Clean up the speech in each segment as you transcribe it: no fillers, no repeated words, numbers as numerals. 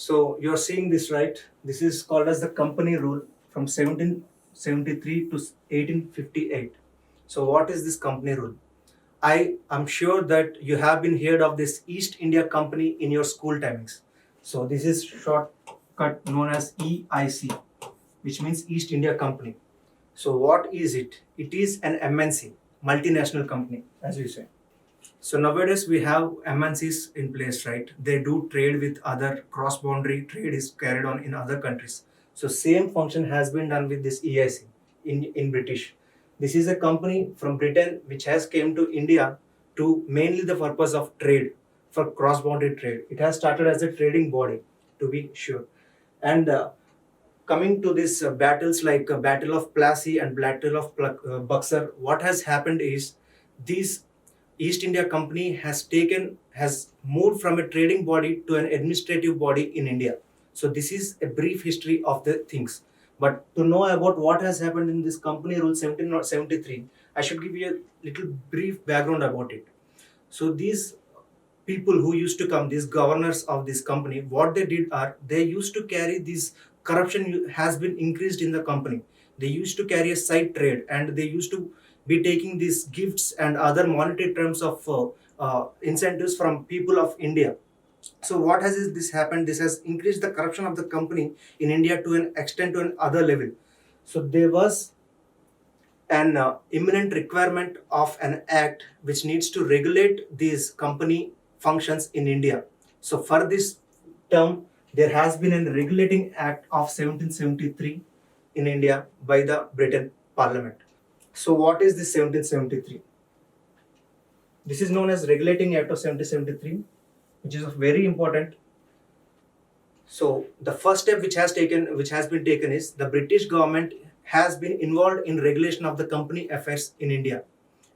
So you're seeing this, right? This is called as the company rule from 1773 to 1858. So what is this company rule? I am sure that you have been heard of this East India Company in your school timings. So this is shortcut known as EIC, which means East India Company. So what is it? It is an MNC, multinational company, as we say. So nowadays we have MNCs in place, right? They do trade with other cross-boundary trade is carried on in other countries. So same function has been done with this EIC in British. This is a company from Britain which has came to India to mainly the purpose of trade for cross-boundary trade. It has started as a trading body, to be sure. And coming to these battles like Battle of Plassey and Battle of Buxar, what has happened is these East India Company has moved from a trading body to an administrative body in India. So this is a brief history of the things. But to know about what has happened in this company rule 1773, I should give you a little brief background about it. So these people who used to come, these governors of this company, what they did are they used to carry this corruption has been increased in the company. They used to carry a side trade and they used to be taking these gifts and other monetary terms of incentives from people of India. So what has this happened? This has increased the corruption of the company in India to an extent to an other level. So there was an imminent requirement of an act which needs to regulate these company functions in India. So for this term, there has been a regulating act of 1773 in India by the Britain Parliament. So what is this 1773? This is known as Regulating Act of 1773, which is very important. So the first step which has been taken is the British government has been involved in regulation of the company affairs in India.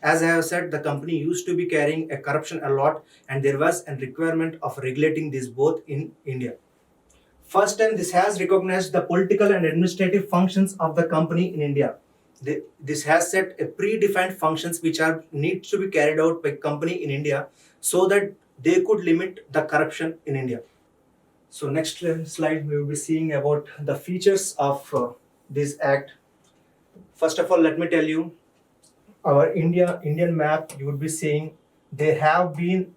As I have said, the company used to be carrying a corruption a lot, and there was a requirement of regulating this both in India. First time this has recognized the political and administrative functions of the company in India. This has set a predefined functions which are need to be carried out by company in India so that they could limit the corruption in India. So next slide we will be seeing about the features of this act. First of all, let me tell you our Indian map. You would be seeing they have been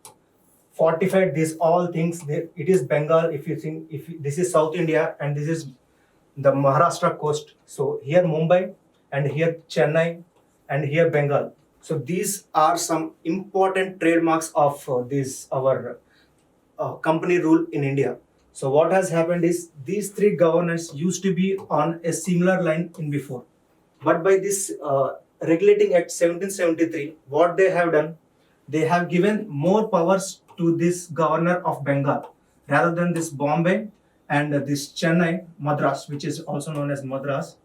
fortified these all things. It is Bengal. If you think if this is South India and this is the Maharashtra coast. So here Mumbai and here Chennai and here Bengal. So these are some important trademarks of this our company rule in India. So what has happened is these three governors used to be on a similar line in before. But by this Regulating Act 1773, what they have done, they have given more powers to this governor of Bengal rather than this Bombay and this Chennai, Madras, which is also known as Madras.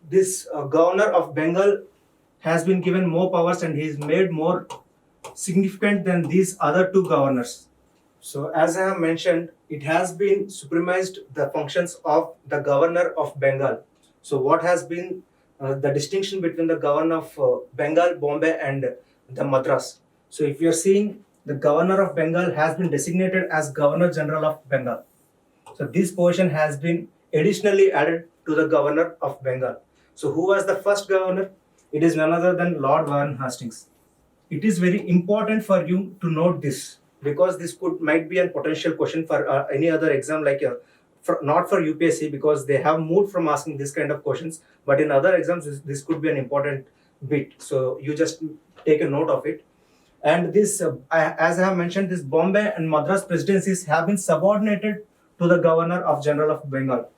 This governor of Bengal has been given more powers and he is made more significant than these other two governors. So as I have mentioned, it has been supremacized the functions of the governor of Bengal. So what has been the distinction between the governor of Bengal, Bombay and the Madras? So if you are seeing the governor of Bengal has been designated as Governor General of Bengal. So this position has been additionally added to the governor of Bengal. So who was the first governor? It is none other than Lord Warren Hastings. It is very important for you to note this because this might be a potential question for any other exam like not for UPSC because they have moved from asking this kind of questions, but in other exams this could be an important bit. So you just take a note of it. And this, as I have mentioned, this Bombay and Madras presidencies have been subordinated to the Governor of General of Bengal.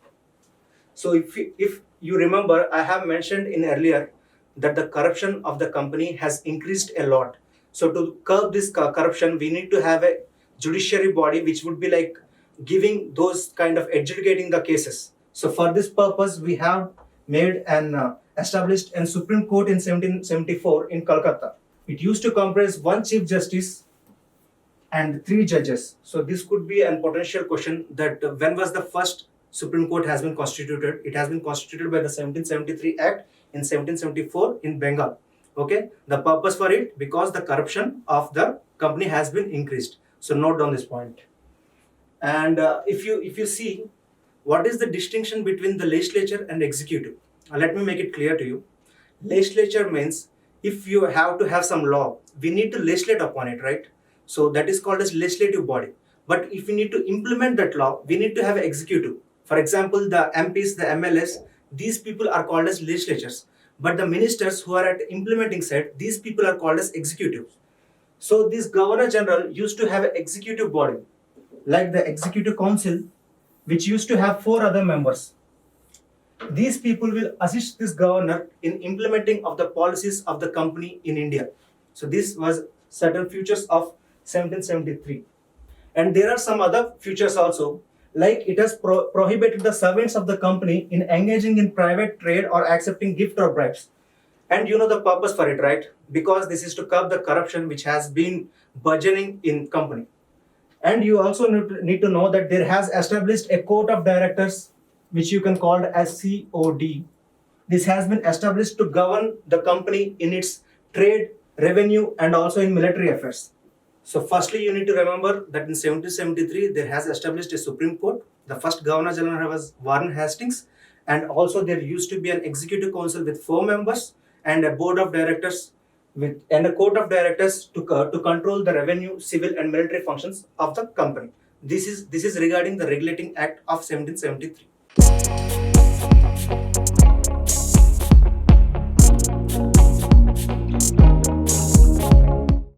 So if you remember, I have mentioned in earlier that the corruption of the company has increased a lot. So to curb this corruption, we need to have a judiciary body which would be like giving those kind of adjudicating the cases. So for this purpose, we have made an established a Supreme Court in 1774 in Calcutta. It used to comprise one Chief Justice and three judges. So this could be a potential question that when was the first Supreme Court has been constituted? It has been constituted by the 1773 Act in 1774 in Bengal. Okay, the purpose for it because the corruption of the company has been increased. So note down this point. And if you see what is the distinction between the legislature and executive, let me make it clear to you. Legislature means if you have to have some law, we need to legislate upon it, right? So that is called as legislative body. But if we need to implement that law, we need to have an executive. For example, the MPs, the MLS, these people are called as legislatures. But the ministers who are at implementing side, these people are called as executives. So this Governor General used to have an executive body, like the Executive Council, which used to have four other members. These people will assist this governor in implementing of the policies of the company in India. So this was certain features of 1773. And there are some other features also, like it has prohibited the servants of the company in engaging in private trade or accepting gift or bribes. And you know the purpose for it, right? Because this is to curb the corruption which has been burgeoning in company. And you also need to know that there has established a court of directors, which you can call as COD. This has been established to govern the company in its trade, revenue, and also in military affairs. So firstly, you need to remember that in 1773, there has established a Supreme Court. The first Governor General was Warren Hastings. And also there used to be an executive council with 4 members and a board of directors and a court of directors to control the revenue, civil and military functions of the company. This is regarding the Regulating Act of 1773.